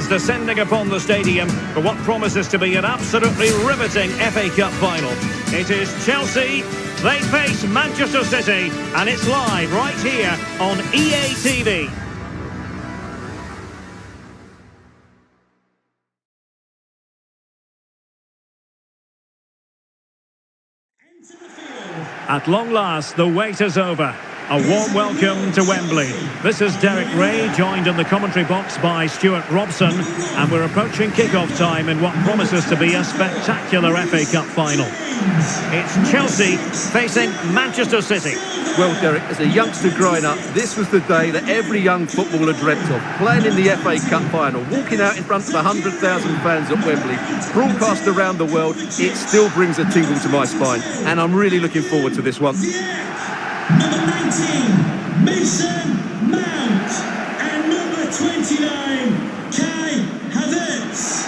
fans descending upon the stadium for what promises to be an absolutely riveting FA Cup final. It is Chelsea, they face Manchester City, and it's live right here on EA TV. At long last, the wait is over. A warm welcome to Wembley. This is Derek Ray, joined in the commentary box by Stuart Robson, and we're approaching kick-off time in what promises to be a spectacular FA Cup final. It's Chelsea facing Manchester City. Well, Derek, as a youngster growing up, this was the day that every young footballer dreamt of. Playing in the FA Cup final, walking out in front of 100,000 fans at Wembley, broadcast around the world, it still brings a tingle to my spine. And I'm really looking forward to this one. Number 19, Mason Mount, and number 29, Kai Havertz.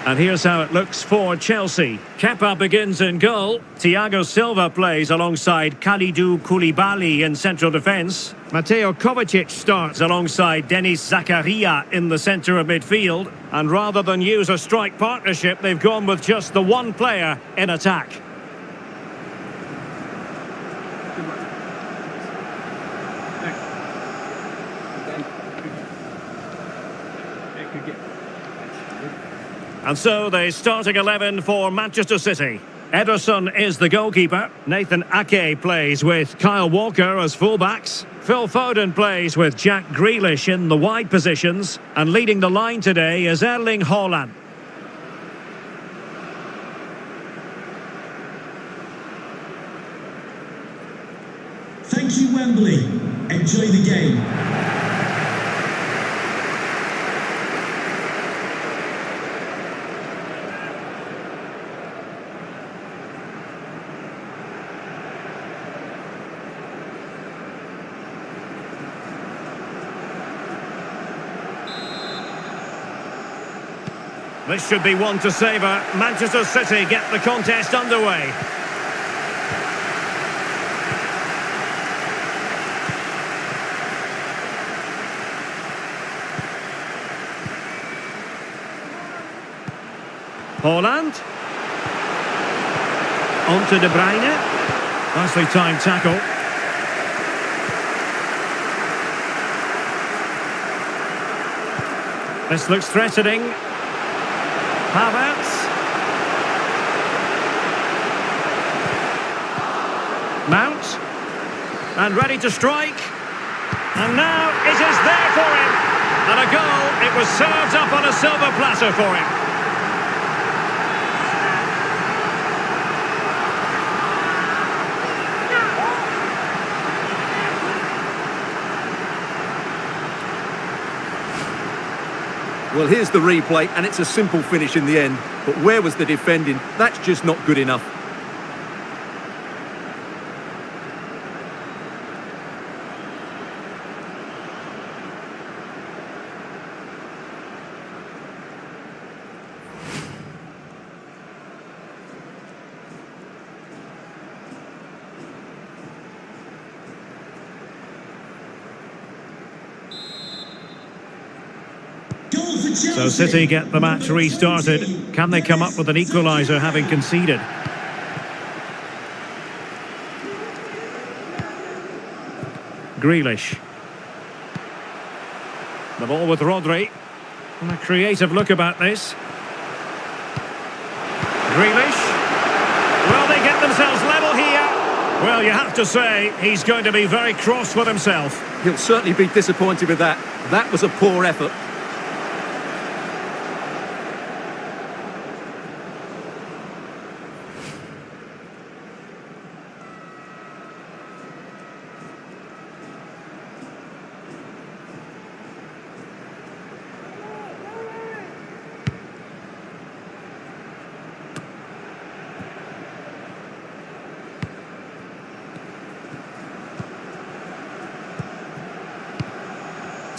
And here's how it looks for Chelsea. Kepa begins in goal. Thiago Silva plays alongside Kalidou Koulibaly in central defence. Mateo Kovacic starts alongside Denis Zakaria in the centre of midfield. And rather than use a strike partnership, they've gone with just the one player in attack. And so the starting 11 for Manchester City. Ederson is the goalkeeper. Nathan Ake plays with Kyle Walker as fullbacks. Phil Foden plays with Jack Grealish in the wide positions. And leading the line today is Erling Haaland. Thank you, Wembley. Enjoy the game. This should be one to savour. Manchester City get the contest underway. Haaland. On to De Bruyne. Nicely timed tackle. This looks threatening. Havertz. Mount. And ready to strike. And now it is there for him. And a goal. It was served up on a silver platter for him. Well, here's the replay, and it's a simple finish in the end. But where was the defending? That's just not good enough. So City get the match restarted. Can they come up with an equaliser having conceded? Grealish. The ball with Rodri. And a creative look about this. Grealish. Will they get themselves level here? Well, you have to say, he's going to be very cross with himself. He'll certainly be disappointed with that. That was a poor effort.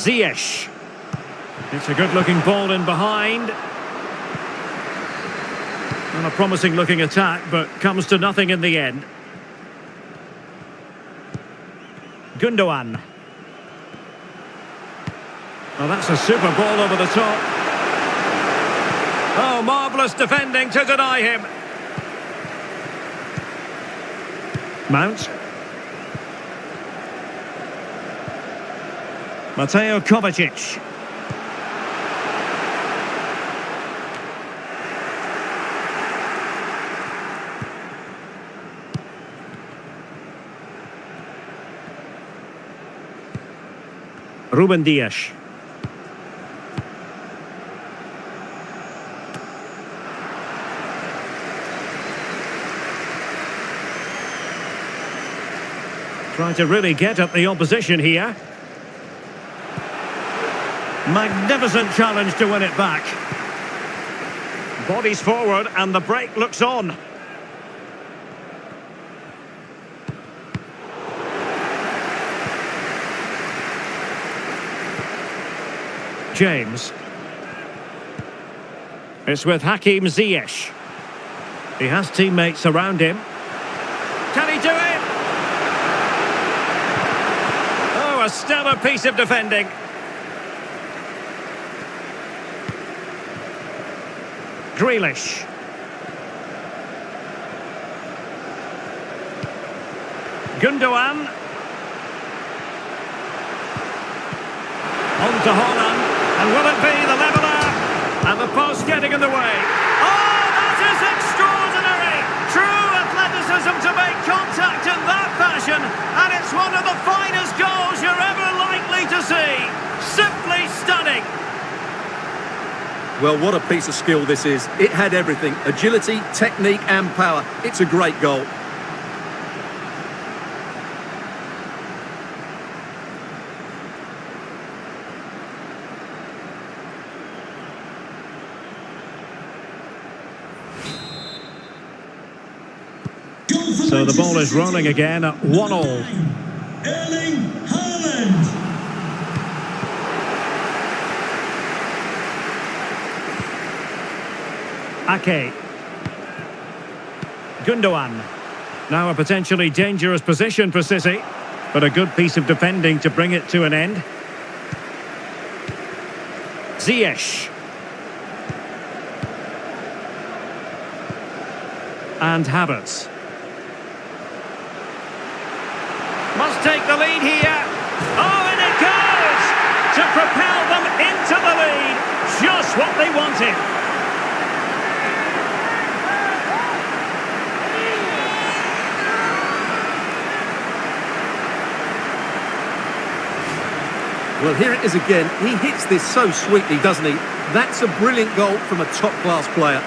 Ziyech. It's a good-looking ball in behind. And a promising-looking attack, but comes to nothing in the end. Gundogan. Well, that's a super ball over the top. Oh, marvellous defending to deny him. Mount. Mateo Kovacic. Ruben Dias. Trying to really get at the opposition here. Magnificent challenge to win it back. Bodies forward and the break looks on. James. It's with Hakim Ziyech. He has teammates around him. Can he do it? Oh, a stellar piece of defending. Grealish. Gundogan. On to Holland. And will it be the leveller? And the post getting in the way. Oh, that is extraordinary! True athleticism to make contact in that fashion. And it's one of the finest goals you're ever likely to see. Simply stunning. Well, what a piece of skill this is. It had everything. Agility, technique and power. It's a great goal. So the ball is rolling again at 1-1. Erling Haaland. Ake. Gundogan. Now a potentially dangerous position for City, but a good piece of defending to bring it to an end. Ziyech. And Havertz. Must take the lead here. Oh, and it goes! To propel them into the lead. Just what they wanted. Well, here it is again. He hits this so sweetly, doesn't he? That's a brilliant goal from a top-class player.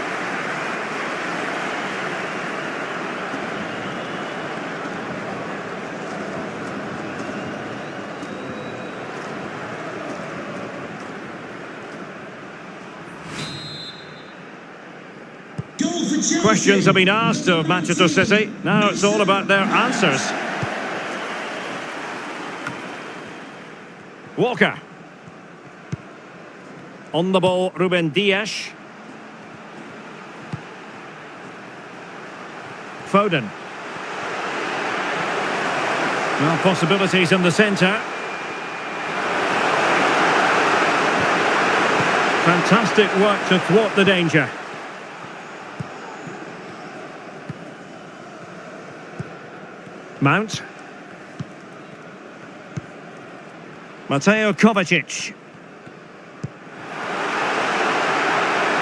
Questions have been asked of Manchester City. Now it's all about their answers. Walker. On the ball, Ruben Dias. Foden. Well, possibilities in the centre. Fantastic work to thwart the danger. Mount. Mateo Kovacic.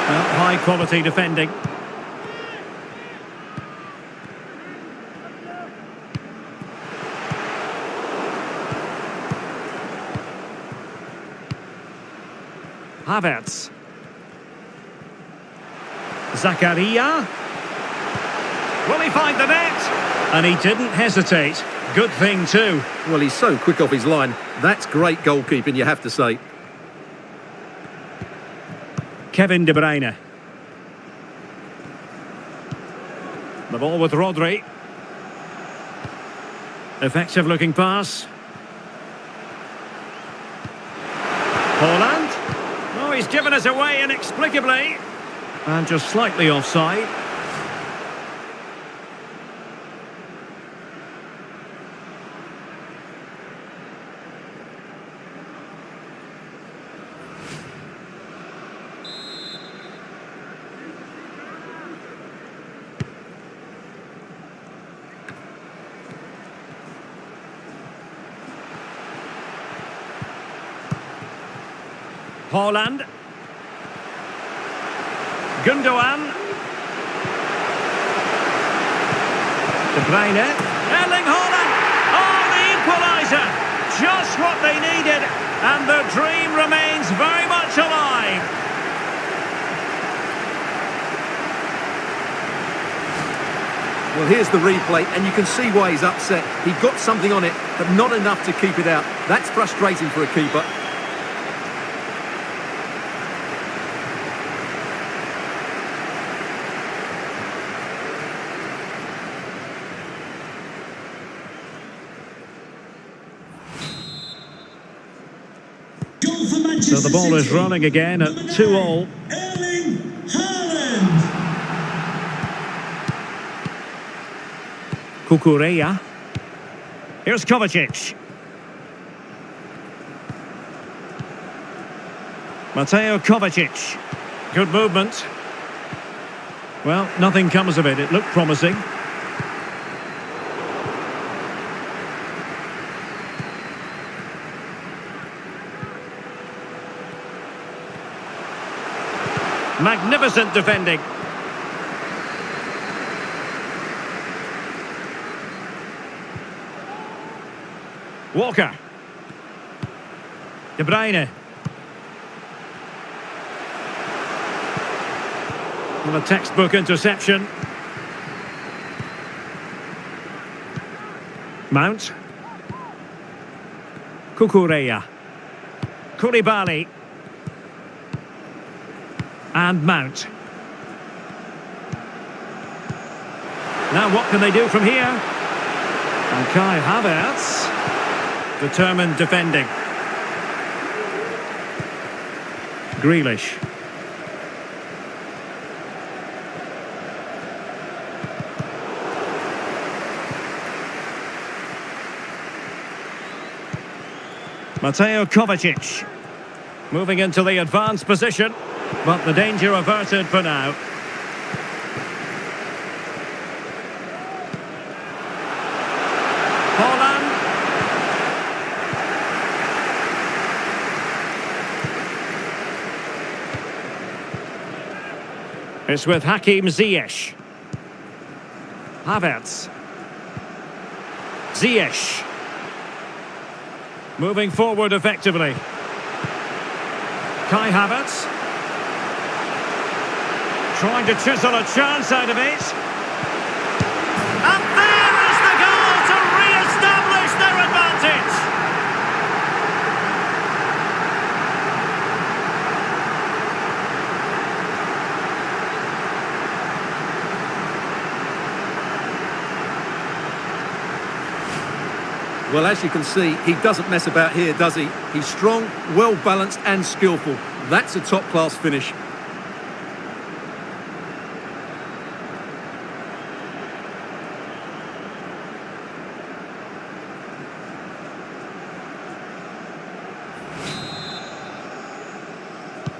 Well, high quality defending. Havertz. Zakaria. Will he find the net? And he didn't hesitate. Good thing too. Well, he's so quick off his line. That's great goalkeeping, you have to say. Kevin De Bruyne. The ball with Rodri. Effective looking pass. Holland. Oh, he's given us away inexplicably. And just slightly offside. Haaland. Gundogan. De Bruyne. Erling Haaland. Oh, the equaliser. Just what they needed. And the dream remains very much alive. Well, here's the replay, and you can see why he's upset. He got something on it, but not enough to keep it out. That's frustrating for a keeper. Goal for Manchester So the ball is City. rolling again at Number 2-all. 9, Erling Haaland. Kukureya. Here's Kovacic. Mateo Kovacic. Good movement. Well, nothing comes of it. It looked promising. Magnificent defending. Walker. De Bruyne. Well, a textbook interception. Mount. Kukureya. Koulibaly. And Mount. Now what can they do from here? And Kai Havertz. Determined defending. Grealish. Mateo Kovacic. Moving into the advanced position. But the danger averted for now. Haaland. It's with Hakim Ziyech. Havertz. Ziyech. Moving forward effectively. Kai Havertz. Trying to chisel a chance out of it. And there is the goal to re-establish their advantage. Well, as you can see, he doesn't mess about here, does he? He's strong, well-balanced and skillful. That's a top-class finish.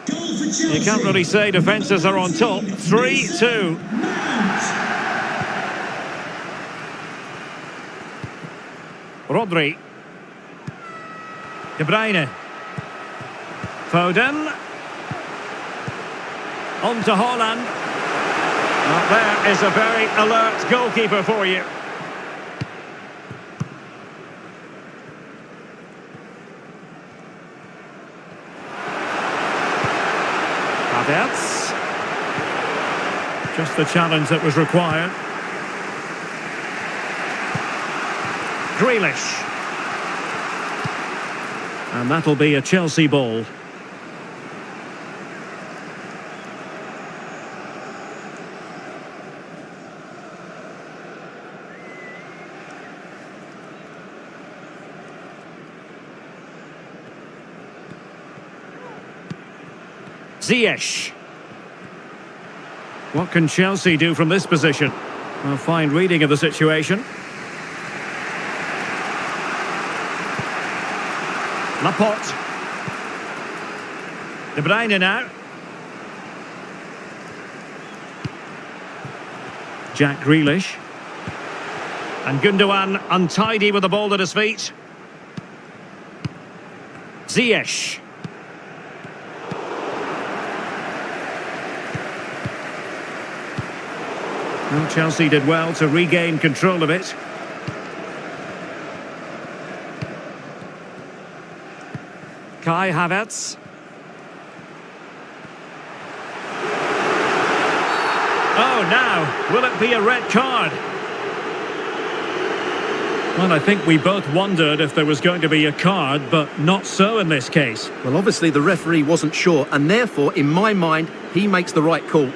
Goal for Chelsea. You can't really say defences are on top. 3-2. Mount. Rodri. De Bruyne. Foden. On to Haaland. Well, there is a very alert goalkeeper for you. Havertz. Just the challenge that was required. Grealish. And that'll be a Chelsea ball. Ziyech. What can Chelsea do from this position? A fine reading of the situation. Laporte. De Bruyne now. Jack Grealish. And Gundogan untidy with the ball at his feet. Ziyech. Well, Chelsea did well to regain control of it. Kai Havertz. Oh, now, will it be a red card? Well, I think we both wondered if there was going to be a card, but not so in this case. Well, obviously the referee wasn't sure, and therefore, in my mind, he makes the right call.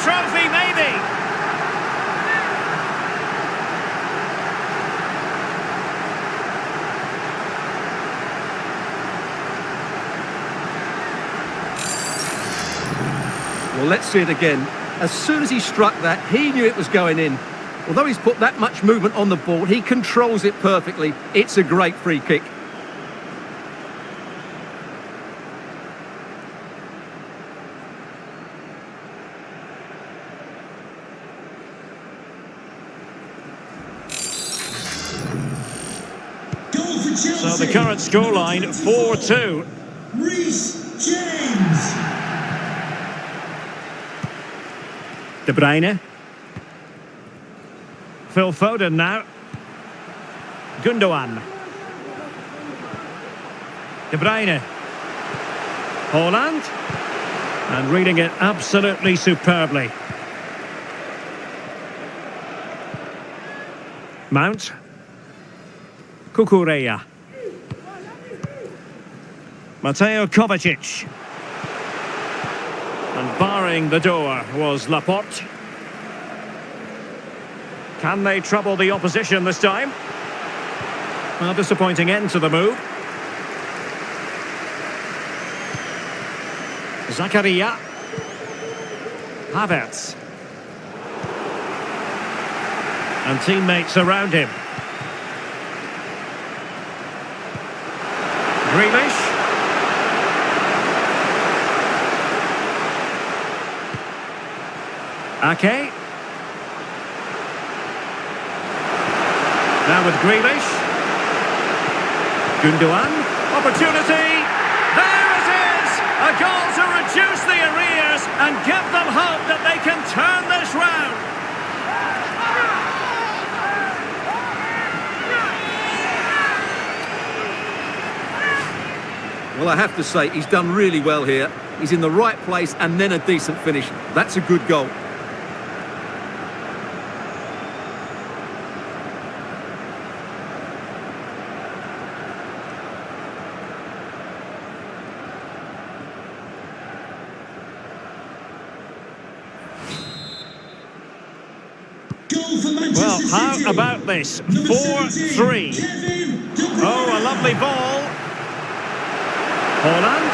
Trophy, maybe. Well, let's see it again. As soon as he struck that, he knew it was going in. Although he's put that much movement on the ball, he controls it perfectly. It's a great free kick. So the current scoreline, 4-2. Reece James. De Bruyne. Phil Foden now. Gundogan. De Bruyne. Haaland. And reading it absolutely superbly. Mount. Kukureya. Mateo Kovacic. And barring the door was Laporte. Can they trouble the opposition this time? A disappointing end to the move. Zakaria. Havertz. And teammates around him. Grealish. Ake. Now with Grealish. Gundogan. Opportunity. There it is! A goal to reduce the arrears and give them hope that they can turn this round. Well, I have to say, he's done really well here. He's in the right place and then a decent finish. That's a good goal. Well, how about this? 4-3. Oh, a lovely ball. Haaland.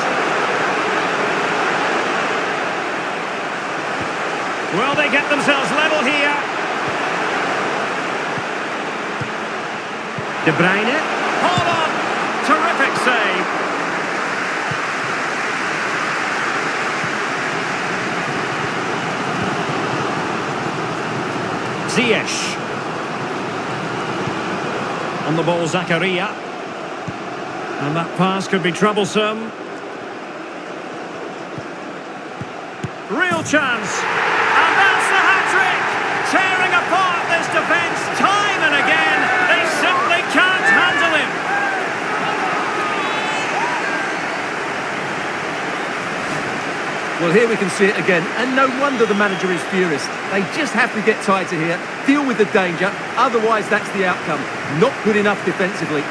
Well, they get themselves level here. De Bruyne. Haaland. Terrific save. Ziyech. On the ball, Zakaria. And that pass could be troublesome. Real chance. And that's the hat-trick. Tearing apart this defence time and again. They simply can't handle him. Well, here we can see it again, and no wonder the manager is furious. They just have to get tighter here, deal with the danger, otherwise that's the outcome. Not good enough defensively.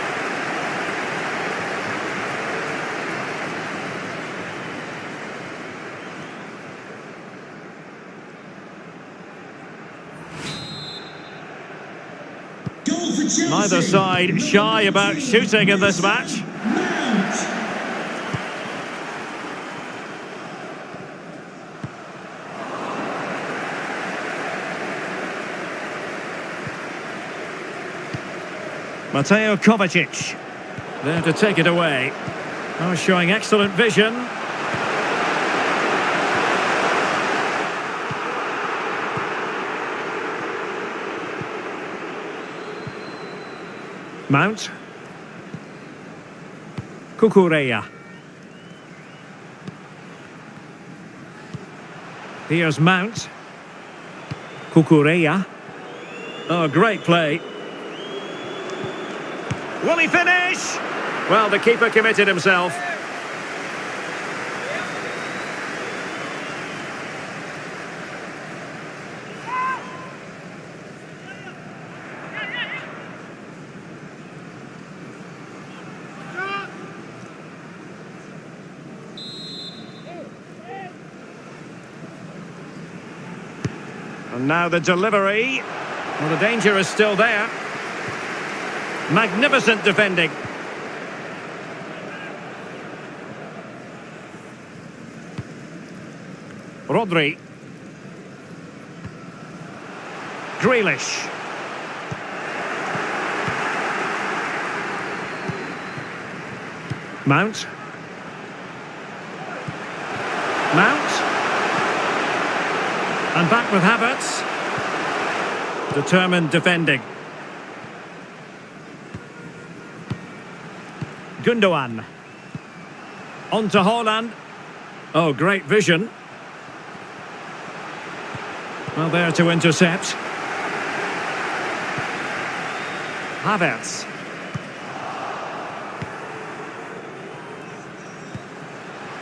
Neither side shy about shooting in this match. Mateo Kovacic. There to take it away. Oh, showing excellent vision. Mount. Cucurella. Here's Mount. Cucurella. Oh, great play. Will he finish? Well, the keeper committed himself. And now the delivery. Well, the danger is still there. Magnificent defending. Rodri. Grealish. Mount. Mount. And back with Havertz. Determined defending. Gundogan. On to Haaland. Oh, great vision. Well, there to intercept. Havertz.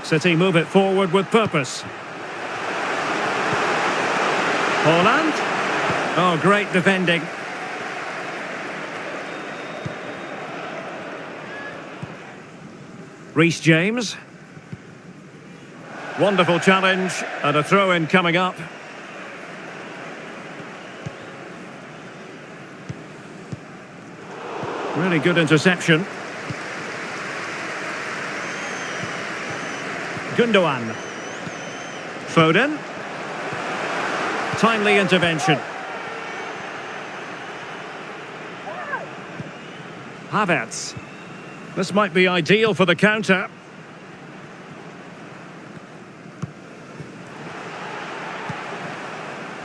City move it forward with purpose. Haaland. Oh, great defending. Reece James. Wonderful challenge and a throw-in coming up. Really good interception. Gundogan. Foden. Timely intervention. Havertz. This might be ideal for the counter.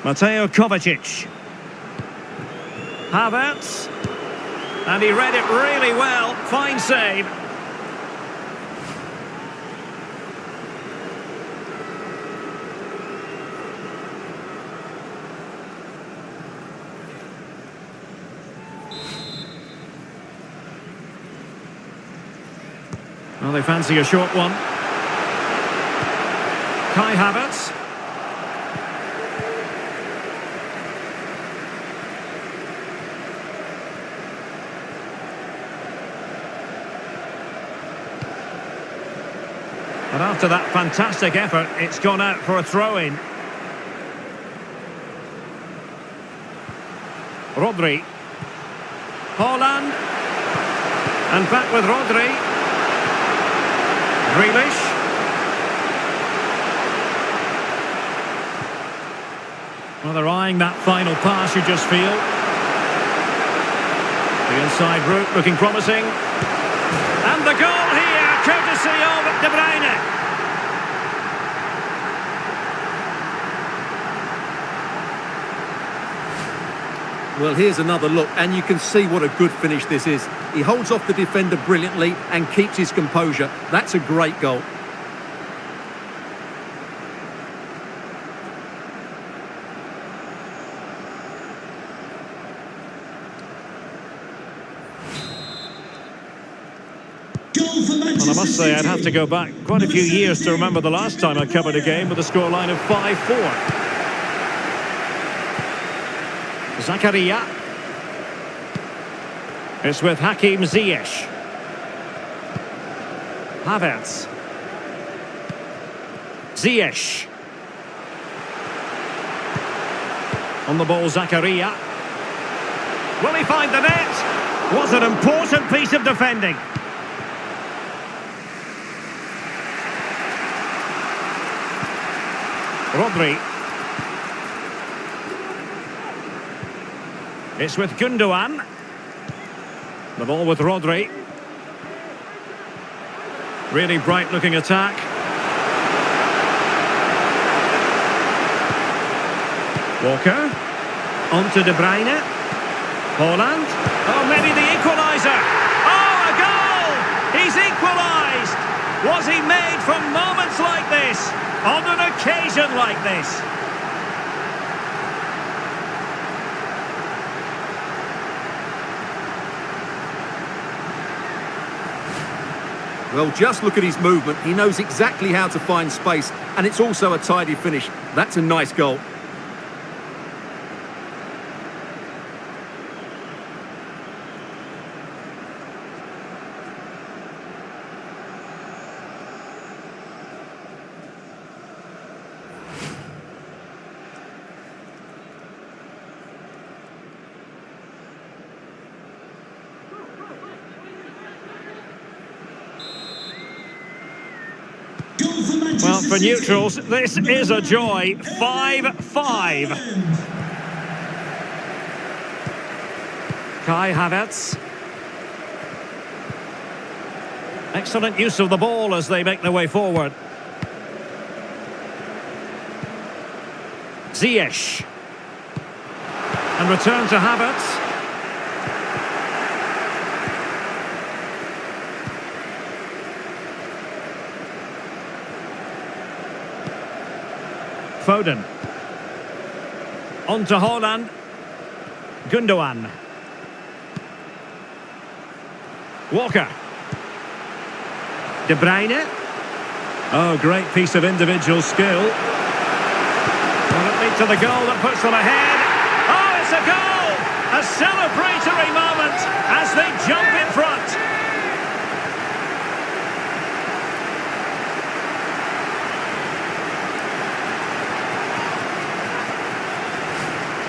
Mateo Kovacic. Havertz. And he read it really well. Fine save. Well, they fancy a short one. Kai Havertz. And after that fantastic effort, it's gone out for a throw-in. Rodri. Haaland. And back with Rodri. Grealish. Well, they're eyeing that final pass, you just feel. The inside route looking promising. And the goal here, courtesy of De Bruyne. Well, here's another look, and you can see what a good finish this is. He holds off the defender brilliantly and keeps his composure. That's a great goal. And I must say, I'd have to go back quite a few years to remember the last time I covered a game with a scoreline of 5-4. Zakaria. It's with Hakim Ziyech. Havertz. Ziyech. On the ball, Zakaria. Will he find the net? Was an important piece of defending. Rodri. It's with Gundogan. The ball with Rodri. Really bright-looking attack. Walker. On to De Bruyne. Haaland. Oh, maybe the equaliser. Oh, a goal! He's equalised! Was he made for moments like this? On an occasion like this? Well, just look at his movement. He knows exactly how to find space, and it's also a tidy finish. That's a nice goal. Well, for neutrals, this is a joy. 5-5. Kai Havertz. Excellent use of the ball as they make their way forward. Ziyech. And return to Havertz. Foden. On to Haaland. Gundogan. Walker. De Bruyne. Oh, great piece of individual skill. Will it lead to the goal that puts them ahead? Oh, it's a goal! A celebratory moment as they jump in front.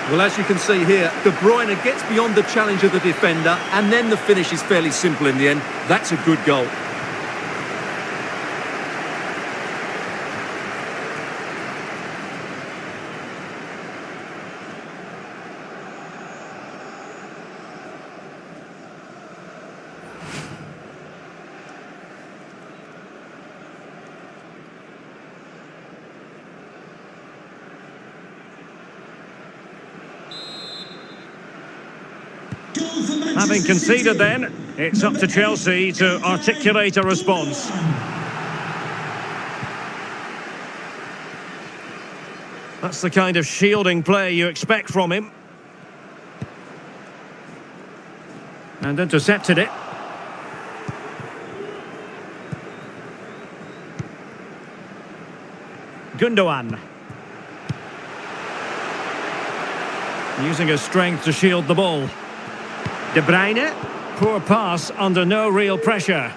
Well, as you can see here, De Bruyne gets beyond the challenge of the defender, and then the finish is fairly simple in the end. That's a good goal. Having conceded then, it's up to Chelsea to articulate a response. That's the kind of shielding play you expect from him. And intercepted it. Gundogan. Using his strength to shield the ball. De Bruyne, poor pass under no real pressure.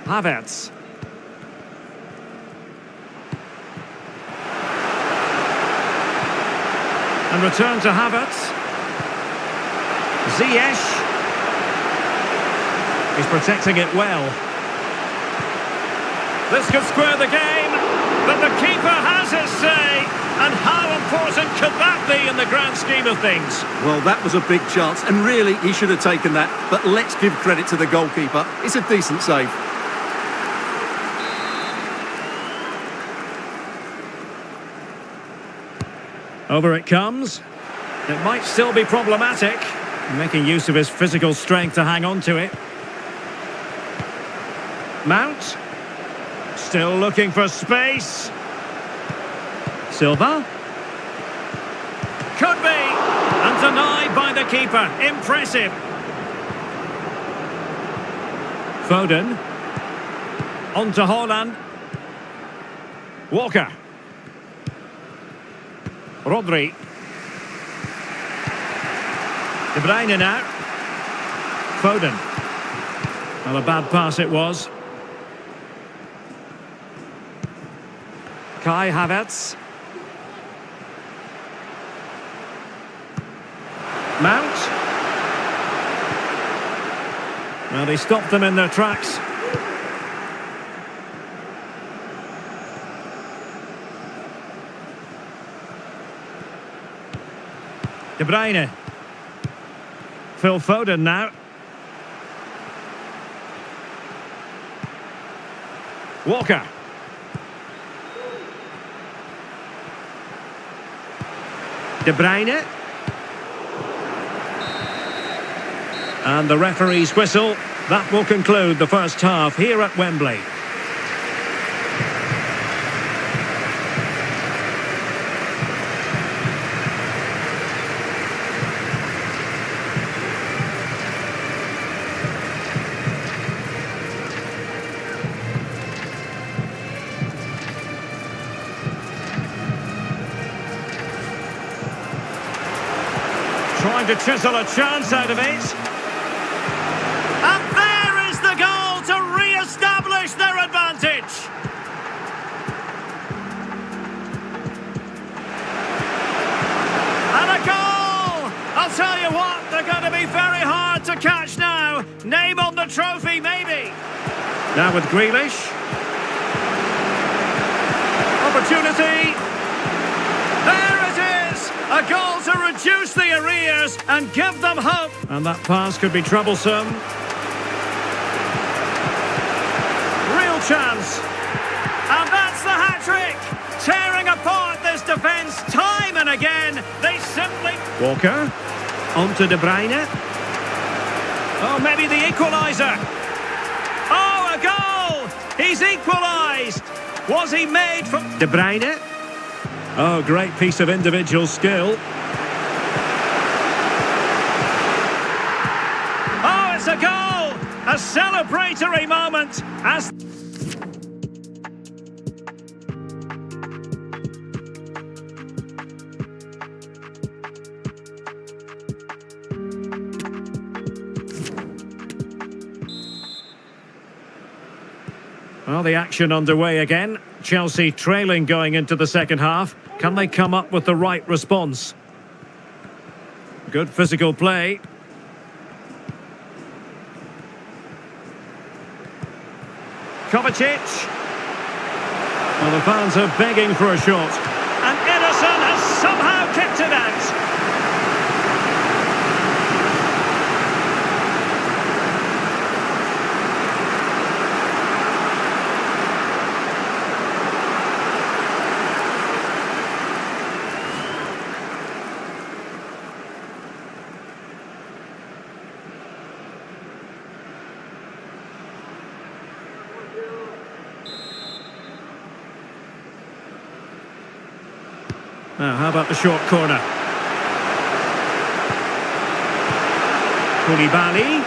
Havertz. And return to Havertz. Ziyech. He's protecting it well. This could square the game, but the keeper has his say. And how important could that be in the grand scheme of things? Well, that was a big chance, and really, he should have taken that. But let's give credit to the goalkeeper. It's a decent save. Over it comes. It might still be problematic. Making use of his physical strength to hang on to it. Mount. Still looking for space. Silva. Could be. And denied by the keeper. Impressive. Foden. On to Haaland. Walker. Rodri. De Bruyne now. Foden. Well, a bad pass it was. Kai Havertz. Mount. Well, they stopped them in their tracks. De Bruyne. Phil Foden now. Walker. De Bruyne. And the referee's whistle. That will conclude the first half here at Wembley. Trying to chisel a chance out of it. And there is the goal to re-establish their advantage. And a goal! I'll tell you what, they're going to be very hard to catch now. Name on the trophy, maybe. Now with Grealish. Opportunity. There it is! A goal to reduce the arrears and give them hope. And that pass could be troublesome. Real chance. And that's the hat-trick. Tearing apart this defence time and again. They simply... Walker. On to De Bruyne. Oh, maybe the equaliser. Oh, a goal! He's equalised. Was he made from... De Bruyne. Oh, great piece of individual skill. Oh, it's a goal! A celebratory moment as... Well, the action underway again. Chelsea trailing going into the second half. Can they come up with the right response? Good physical play. Kovacic. Well, the fans are begging for a shot. And Ederson has somehow kept it out. Now, how about the short corner? Koulibaly.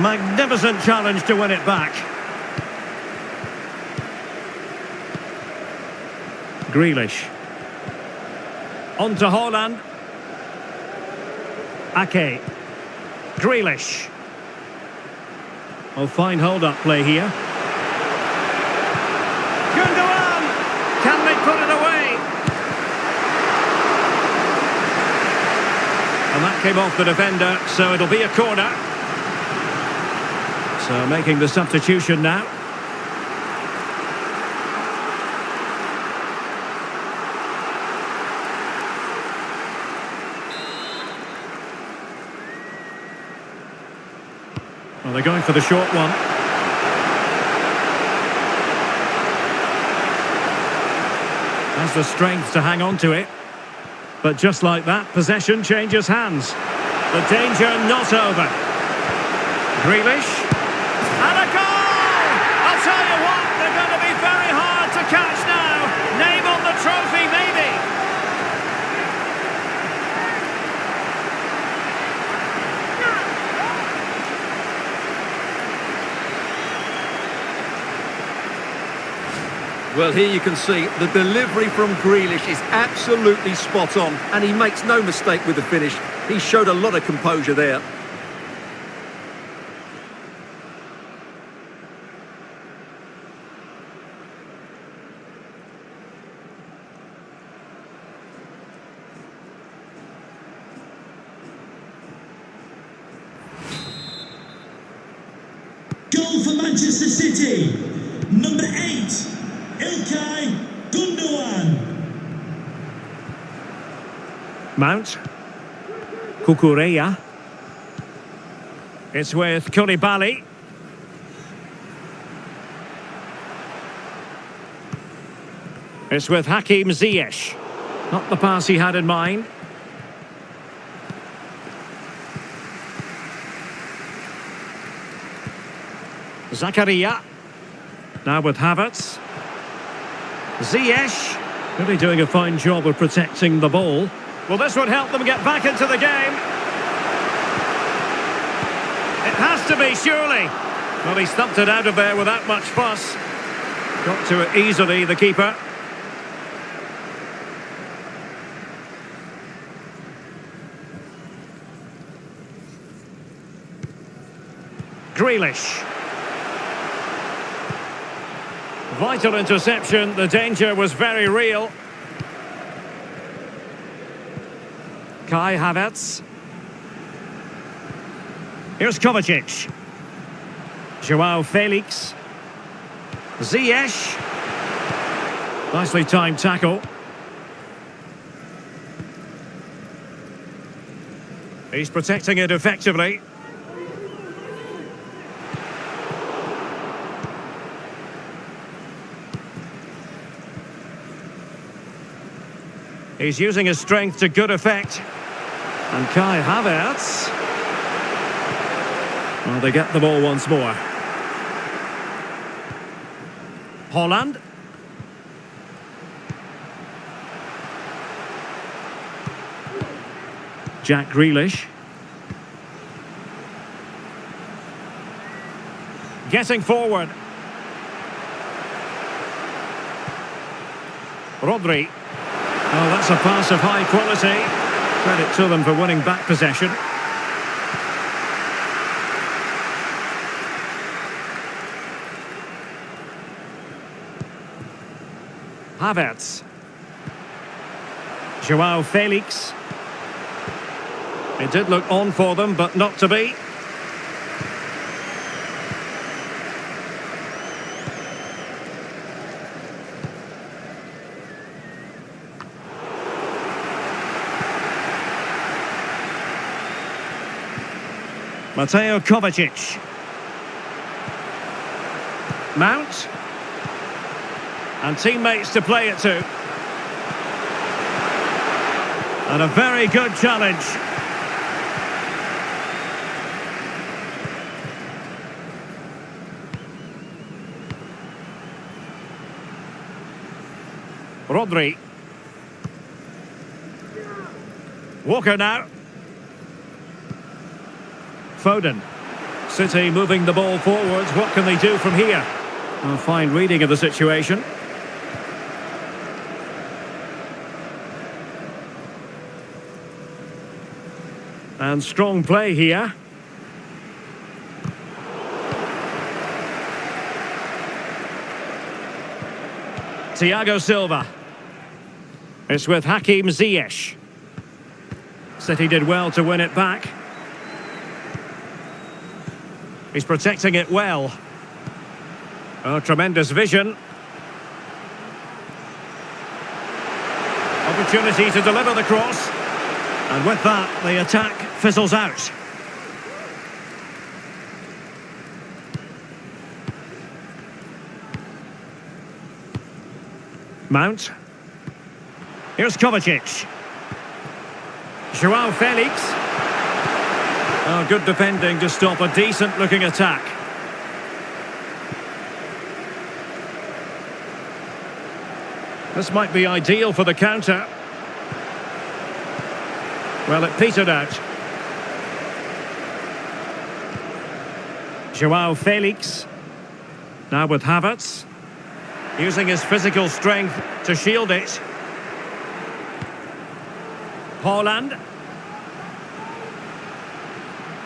Magnificent challenge to win it back. Grealish. On to Haaland. Ake. Grealish. Oh, fine hold-up play here. Gundogan! Can they put it away? And that came off the defender, so it'll be a corner. So making the substitution now. Well, they're going for the short one. Has the strength to hang on to it. But just like that, possession changes hands. The danger not over. Grealish. And a goal! I'll tell you what, they're going to be very hard to catch now. Name on the trophy, maybe. Well, here you can see the delivery from Grealish is absolutely spot on, and he makes no mistake with the finish. He showed a lot of composure there. Goal for Manchester City, number 8. Gundogan. Mount. Kukureya. It's with Koulibaly. It's with Hakim Ziyech. Not the pass he had in mind. Zakaria. Now with Havertz. Ziyech. Really doing a fine job of protecting the ball. Well, this would help them get back into the game. It has to be, surely. Well, he stumped it out of there without much fuss. Got to it easily, the keeper. Grealish. Vital interception, the danger was very real. Kai Havertz. Here's Kovacic. Joao Felix. Ziyech. Nicely timed tackle. He's protecting it effectively. He's using his strength to good effect. And Kai Havertz. Well, they get the ball once more. Holland. Jack Grealish. Getting forward. Rodri. Oh, that's a pass of high quality. Credit to them for winning back possession. Havertz. Joao Felix. It did look on for them, but not to be. Mateo Kovacic. Mount. And teammates to play it to. And a very good challenge. Rodri. Walker now. Foden. City moving the ball forwards. What can they do from here? A fine reading of the situation. And strong play here. Thiago Silva. It's with Hakim Ziyech. City did well to win it back. He's protecting it well. Oh, tremendous vision. Opportunity to deliver the cross. And with that, the attack fizzles out. Mount. Here's Kovacic. Joao Felix. Oh, good defending to stop a decent-looking attack. This might be ideal for the counter. Well, it petered out. Joao Felix. Now with Havertz. Using his physical strength to shield it. Holland.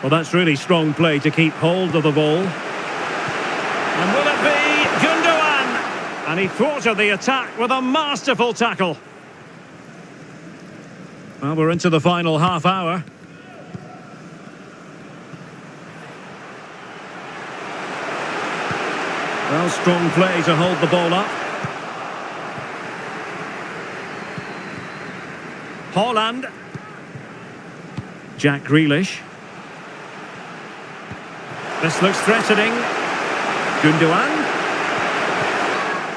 Well, that's really strong play to keep hold of the ball. And will it be Gundogan? And he thwarted the attack with a masterful tackle. Well, we're into the final half hour. Well, strong play to hold the ball up. Holland. Jack Grealish. This looks threatening. Gundogan.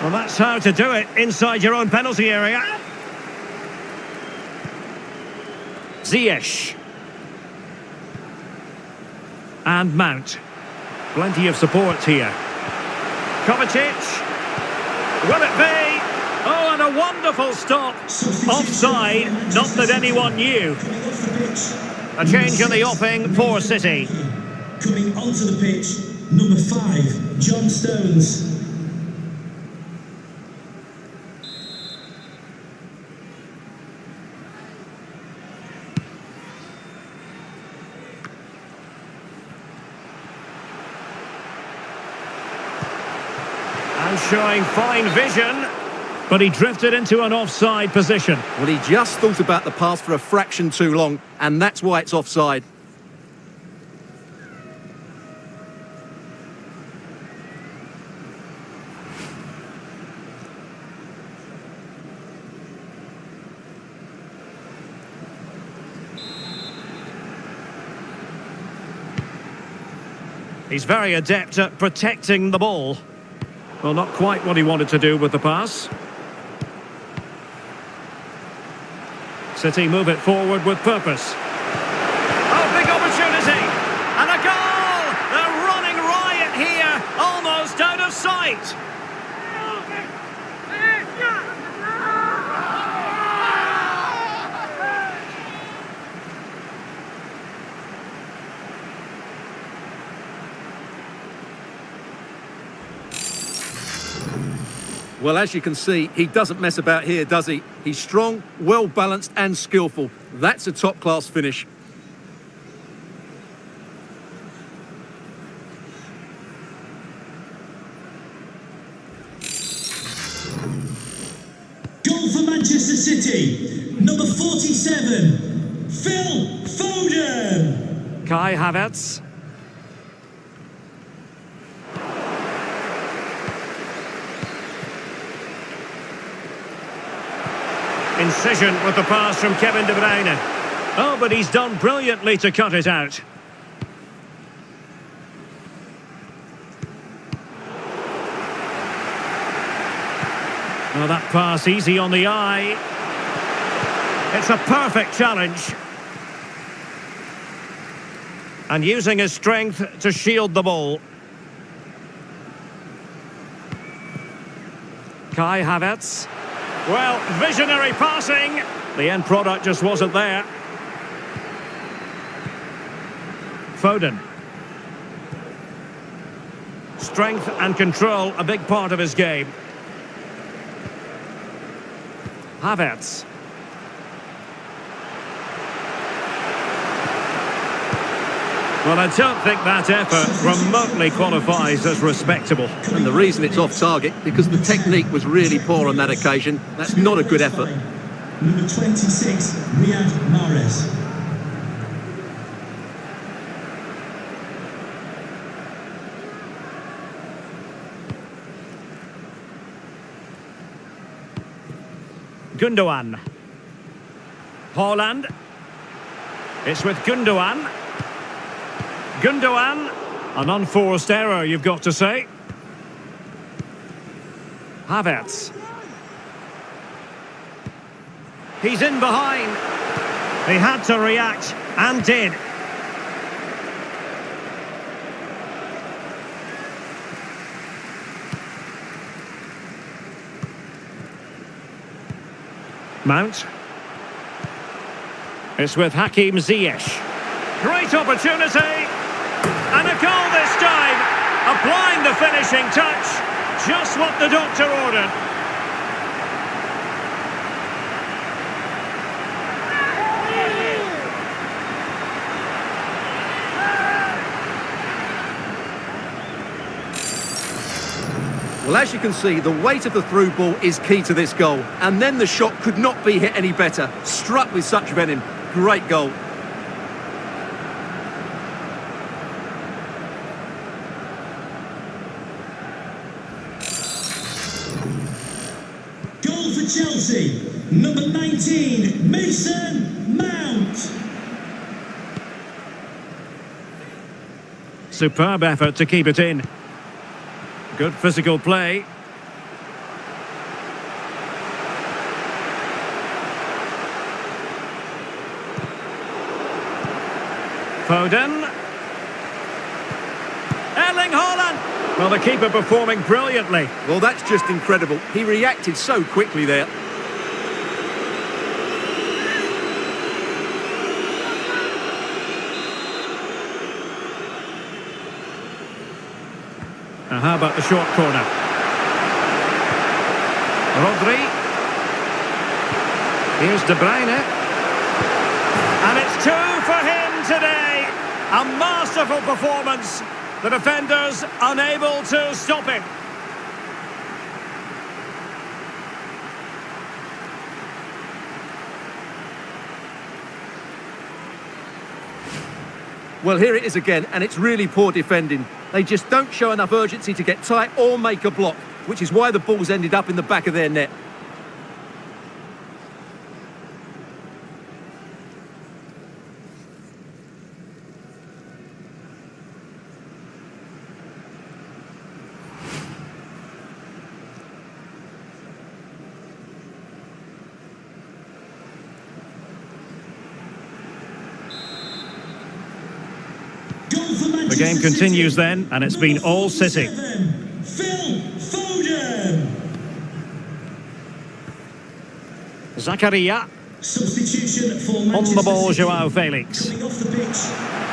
Well, that's how to do it inside your own penalty area. Ziyech. And Mount. Plenty of support here. Kovacic. Will it be? Oh, and a wonderful stop. Offside, not that anyone knew. A change in the offing for City. Coming onto the pitch, number 5, John Stones. And showing fine vision, but he drifted into an offside position. Well, he just thought about the pass for a fraction too long, and that's why it's offside. He's very adept at protecting the ball. Well, not quite what he wanted to do with the pass. City move it forward with purpose. Oh, big opportunity! And a goal! They're running riot here, almost out of sight. Well, as you can see, he doesn't mess about here, does he? He's strong, well-balanced and skillful. That's a top-class finish. Goal for Manchester City, number 47, Phil Foden. Kai Havertz. Incision with the pass from Kevin De Bruyne. Oh, but he's done brilliantly to cut it out. Oh, that pass easy on the eye. It's a perfect challenge. And using his strength to shield the ball. Kai Havertz. Well, visionary passing. The end product just wasn't there. Foden. Strength and control, a big part of his game. Havertz. Well, I don't think that effort remotely qualifies as respectable. And the reason it's off target, because the technique was really poor on that occasion. That's not a good effort. Number 26, Riyad Mahrez. Gundogan. Haaland. It's with Gundogan. Gundogan, an unforced error, you've got to say. Havertz. He's in behind. He had to react, and did. Mount. It's with Hakim Ziyech. Great opportunity. And a goal this time, applying the finishing touch, just what the doctor ordered. Well, as you can see, the weight of the through ball is key to this goal. And then the shot could not be hit any better. Struck with such venom. Great goal. Goal for Chelsea, number 19, Mason Mount. Superb effort to keep it in. Good physical play. Foden. Erling Haaland. Well, the keeper performing brilliantly. Well, that's just incredible. He reacted so quickly there. Now, how about the short corner? Rodri. Here's De Bruyne. And it's two for him today. A masterful performance. The defenders unable to stop him. Well, here it is again, and it's really poor defending. They just don't show enough urgency to get tight or make a block, which is why the ball's ended up in the back of their net. The game continues then, and it's been all City. Phil Foden. Zakaria. Substitution for On Manchester the ball, City. Joao Felix. Coming off the pitch,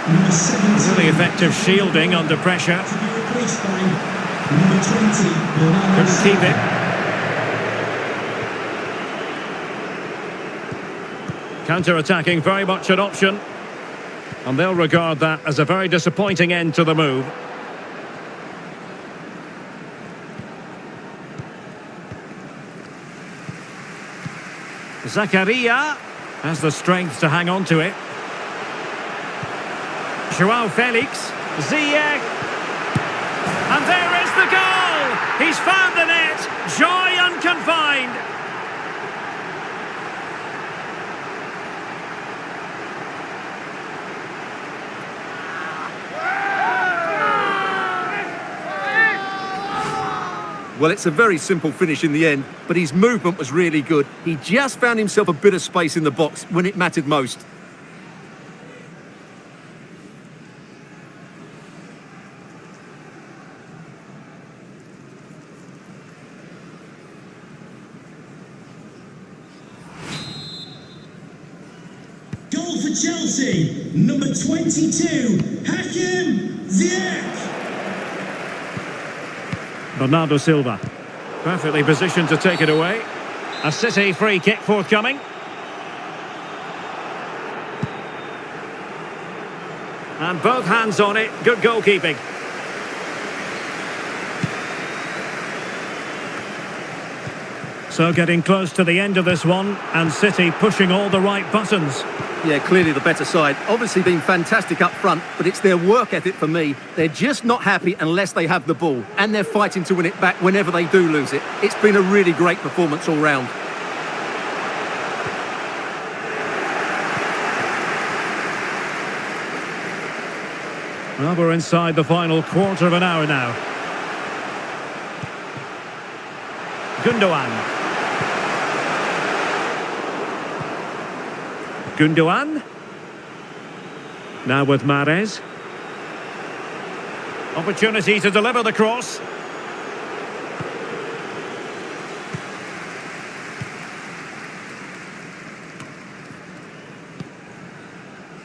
number 17. Really effective shielding under pressure. To be replaced by number 20. Couldn't keep it. Counter-attacking, very much an option. And they'll regard that as a very disappointing end to the move. Zakaria has the strength to hang on to it. Joao Felix. Ziyech. And there is the goal! He's found the net. Joy unconfined. Well, it's a very simple finish in the end, but his movement was really good. He just found himself a bit of space in the box when it mattered most. Goal for Chelsea, number 22, Hakim Ziyech. Bernardo Silva. Perfectly positioned to take it away. A City free kick forthcoming. And both hands on it. Good goalkeeping. So getting close to the end of this one, and City pushing all the right buttons. Yeah, clearly the better side. Obviously been fantastic up front, but it's their work ethic for me. They're just not happy unless they have the ball, and they're fighting to win it back whenever they do lose it. It's been a really great performance all round. Well, we're inside the final quarter of an hour now. Gundogan. Gundogan. Now with Mahrez. Opportunity to deliver the cross.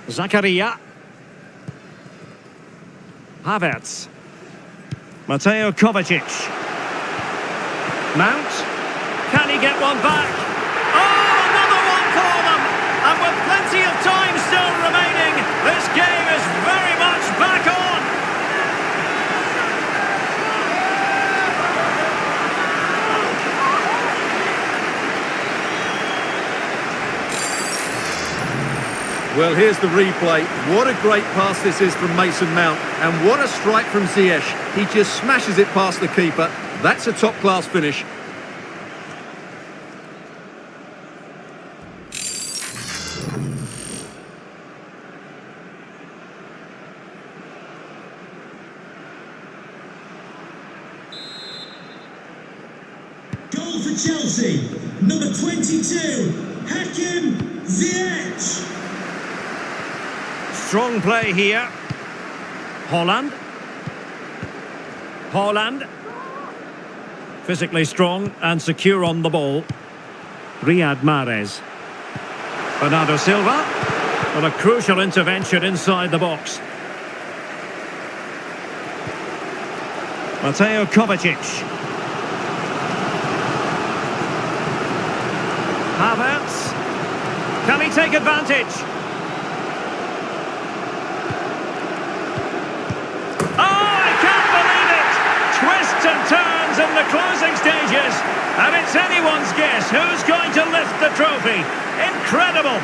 Zakaria. Havertz. Mateo Kovacic. Mount. Can he get one back? Oh, another one for them! And with plenty of time still remaining, this game is very much back on! Well, here's the replay. What a great pass this is from Mason Mount. And what a strike from Ziyech. He just smashes it past the keeper. That's a top-class finish. for Chelsea, number 22, Hakim Ziyech. Strong play here. Holland. Holland. Physically strong and secure on the ball. Riyad Mahrez. Bernardo Silva. And a crucial intervention inside the box. Mateo Kovacic. Havertz. Can he take advantage? Oh, I can't believe it! Twists and turns in the closing stages. And it's anyone's guess who's going to lift the trophy. Incredible!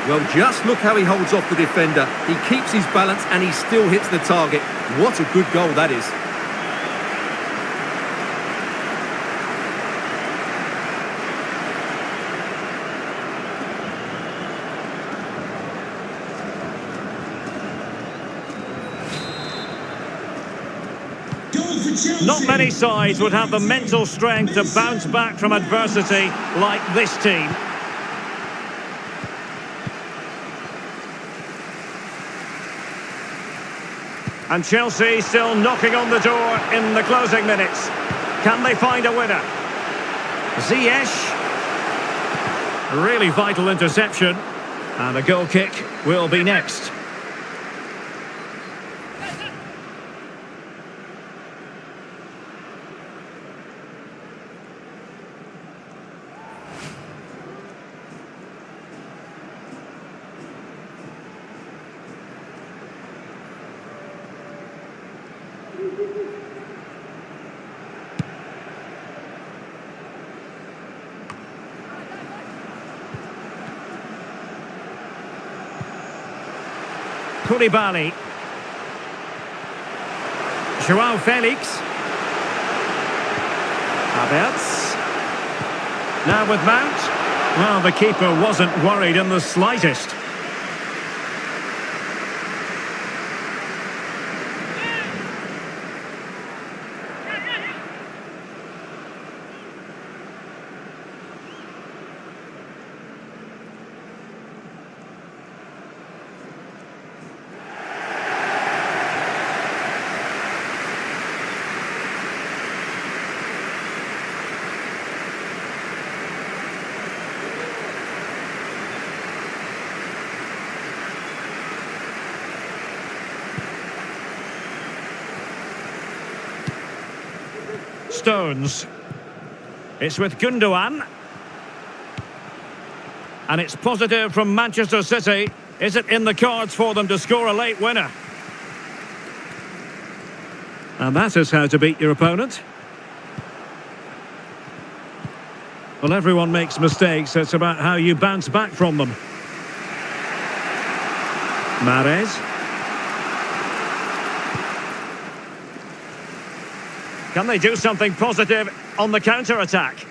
Well, just look how he holds off the defender. He keeps his balance and he still hits the target. What a good goal that is. Goal for Chelsea. Not many sides would have the mental strength to bounce back from adversity like this team. And Chelsea still knocking on the door in the closing minutes. Can they find a winner? Ziyech. Really vital interception. And a goal kick will be next. Koulibaly. João Felix. Havertz. Now with Mount. Well, the keeper wasn't worried in the slightest. Stones. It's with Gundogan. And it's positive from Manchester City. Is it in the cards for them to score a late winner? And that is how to beat your opponent. Well, everyone makes mistakes. It's about how you bounce back from them. Mahrez. Can they do something positive on the counter-attack?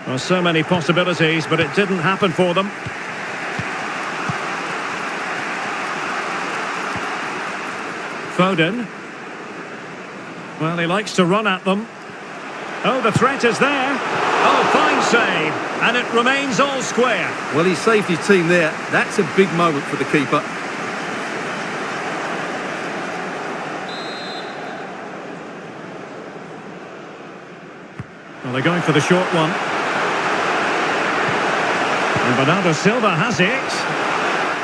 Well, so many possibilities, but it didn't happen for them. Foden. Well, he likes to run at them. Oh, the threat is there. Oh, fine save. And it remains all square. Well, he saved his team there. That's a big moment for the keeper. Well, they're going for the short one. And Bernardo Silva has it.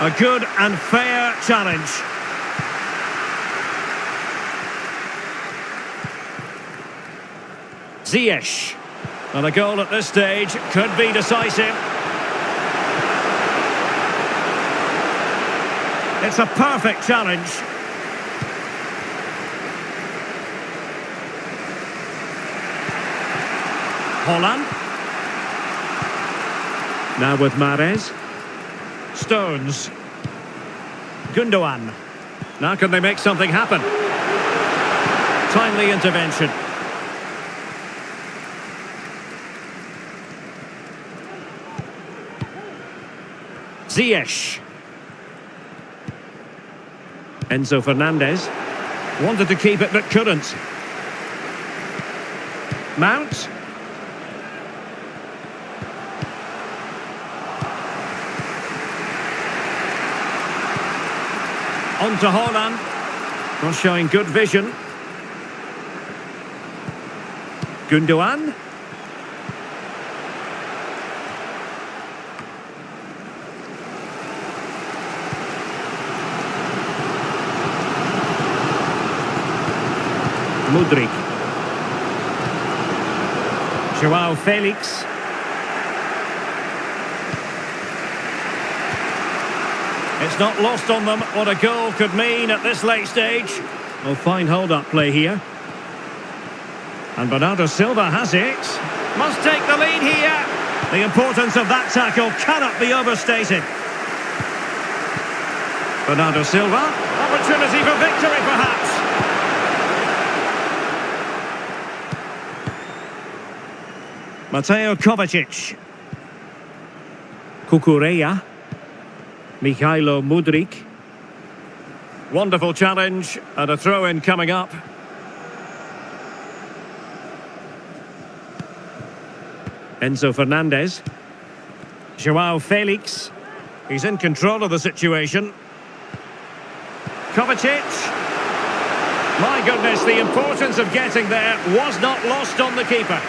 A good and fair challenge. Ziyech. Well, a goal at this stage could be decisive. It's a perfect challenge. Holland. Now with Mahrez. Stones. Gundogan. Now can they make something happen? Timely intervention. Ziyech. Enzo Fernandez. Wanted to keep it but couldn't. Mount. On to Haaland. Not showing good vision. Gundogan. Mudryk. Joao Felix. It's not lost on them what a goal could mean at this late stage. Well, fine hold-up play here. And Bernardo Silva has it. Must take the lead here. The importance of that tackle cannot be overstated. Bernardo Silva. Opportunity for victory, perhaps. Mateo Kovacic. Kukureya. Mikhailo Mudryk. Wonderful challenge and a throw-in coming up. Enzo Fernandez. Joao Felix. He's in control of the situation. Kovacic. My goodness, the importance of getting there was not lost on the keeper.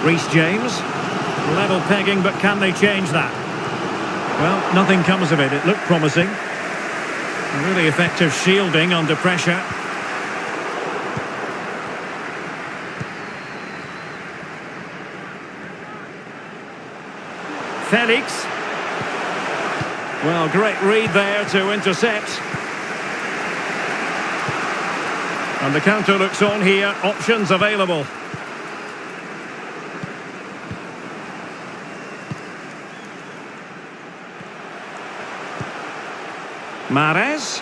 Reece James. Level pegging, but can they change that? Well, nothing comes of it. It looked promising. Really effective shielding under pressure. Felix. Well, great read there to intercept. And the counter looks on here. Options available. Mahrez.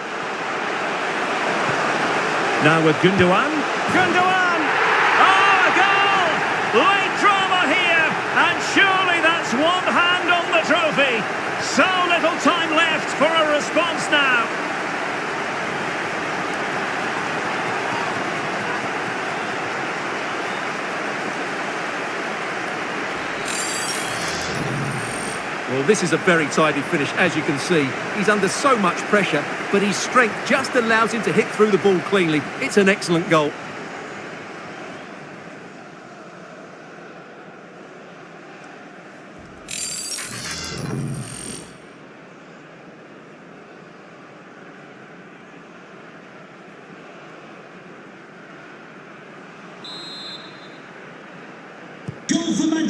Now with Gundogan. Gundogan! Oh, a goal! Late drama here, and surely that's one hand on the trophy. So little time left for a response now. Well, this is a very tidy finish, as you can see. He's under so much pressure, but his strength just allows him to hit through the ball cleanly. It's an excellent goal.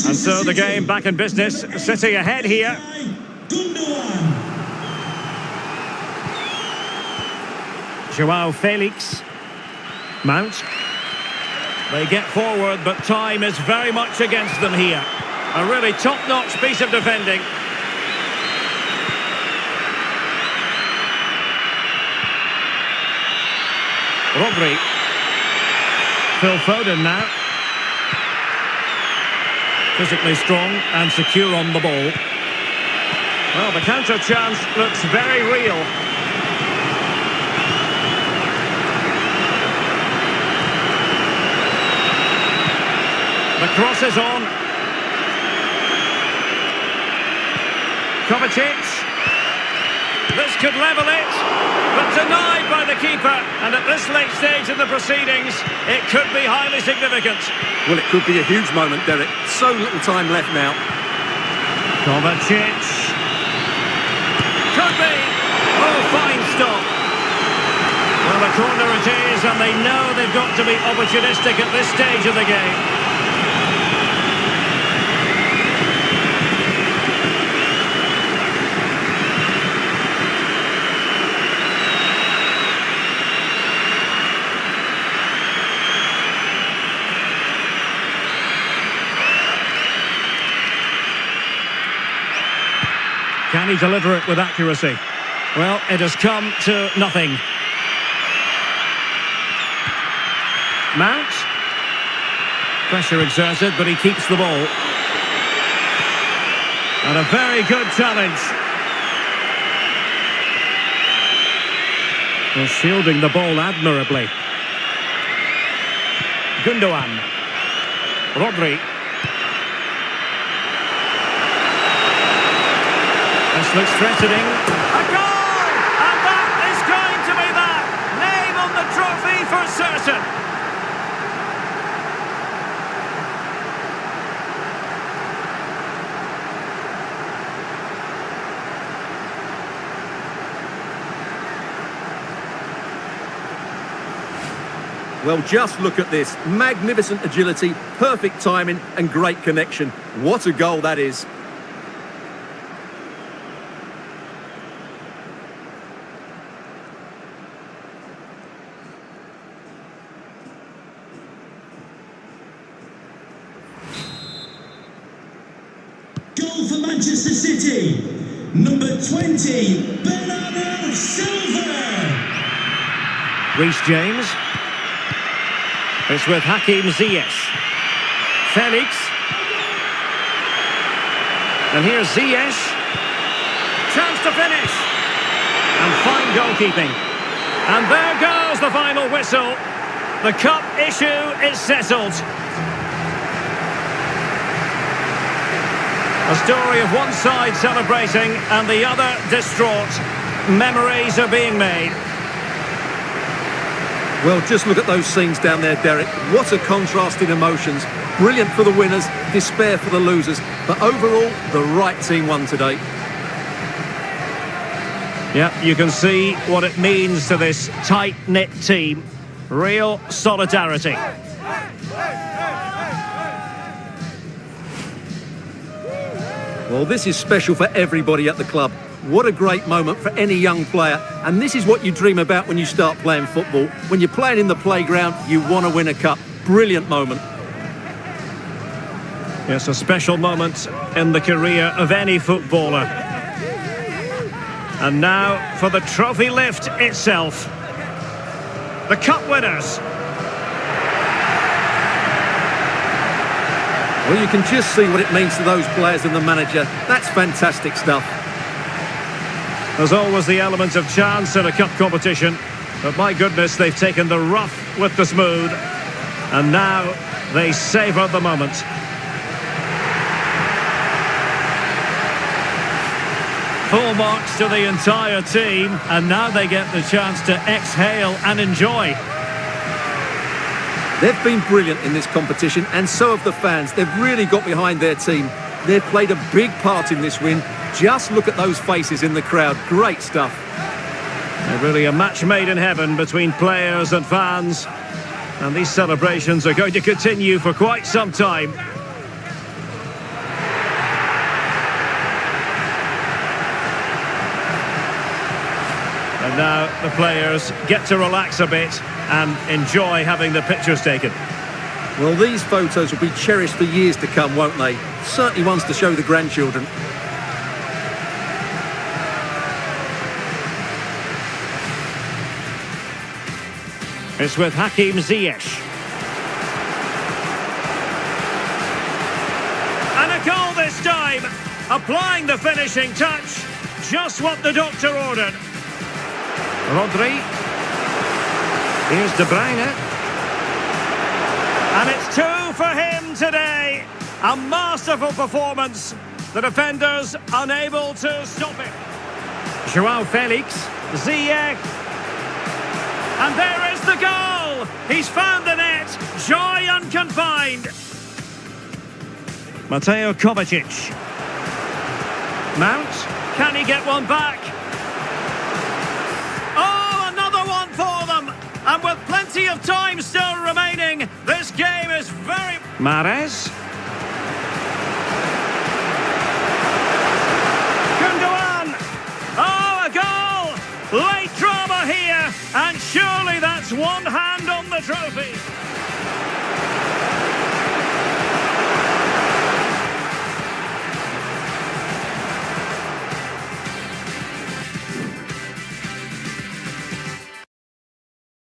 And so the game back in business. City ahead here. Joao Felix. Mount. They get forward, but time is very much against them here. A really top-notch piece of defending. Rodri. Phil Foden now. Physically strong and secure on the ball. Well, the counter chance looks very real. The cross is on. Kovacic. This could level it, but denied by the keeper. And at this late stage in the proceedings, it could be highly significant. Well, it could be a huge moment, Derek. So little time left now. Kovacic. Could be. Oh, fine stop. Well, a corner it is, and they know they've got to be opportunistic at this stage of the game. Can he deliver it with accuracy? Well, it has come to nothing. Mount. Pressure exerted, but he keeps the ball. And a very good challenge. Well, shielding the ball admirably. Gundogan. Rodri. This looks threatening. A goal! And that is going to be that! Name on the trophy for certain. Well, just look at this. Magnificent agility, perfect timing and great connection. What a goal that is. Goal for Manchester City, number 20, Bernardo Silva. Reece James. It's with Hakim Ziyech. Felix. And here's Ziyech. Chance to finish. And fine goalkeeping. And there goes the final whistle. The cup issue is settled. A story of one side celebrating and the other distraught. Memories are being made. Well, just look at those scenes down there, Derek. What a contrast in emotions. Brilliant for the winners, despair for the losers. But overall, the right team won today. Yeah, you can see what it means to this tight-knit team. Real solidarity. Well, this is special for everybody at the club. What a great moment for any young player. And this is what you dream about when you start playing football. When you're playing in the playground, you want to win a cup. Brilliant moment. Yes, a special moment in the career of any footballer. And now for the trophy lift itself. The cup winners. Well, you can just see what it means to those players and the manager. That's fantastic stuff. There's always the element of chance in a cup competition. But my goodness, they've taken the rough with the smooth. And now they savour the moment. Full marks to the entire team. And now they get the chance to exhale and enjoy. They've been brilliant in this competition, and so have the fans. They've really got behind their team. They've played a big part in this win. Just look at those faces in the crowd. Great stuff. Really a match made in heaven between players and fans. And these celebrations are going to continue for quite some time. And now the players get to relax a bit and enjoy having the pictures taken. Well, these photos will be cherished for years to come, won't they? Certainly ones to show the grandchildren. It's with Hakim Ziyech. And a goal this time, applying the finishing touch. Just what the doctor ordered. Rodri. Here's De Bruyne. And it's 2 for him today. A masterful performance. The defenders unable to stop it. João Felix. Ziyech. And there is the goal! He's found the net! Joy unconfined! Mateo Kovacic. Mount, can he get one back? Oh, another one for them! And with plenty of time still remaining, this game is very... Mahrez. Gundogan! Oh, a goal! Late drama here, and surely that's one hand on the trophy.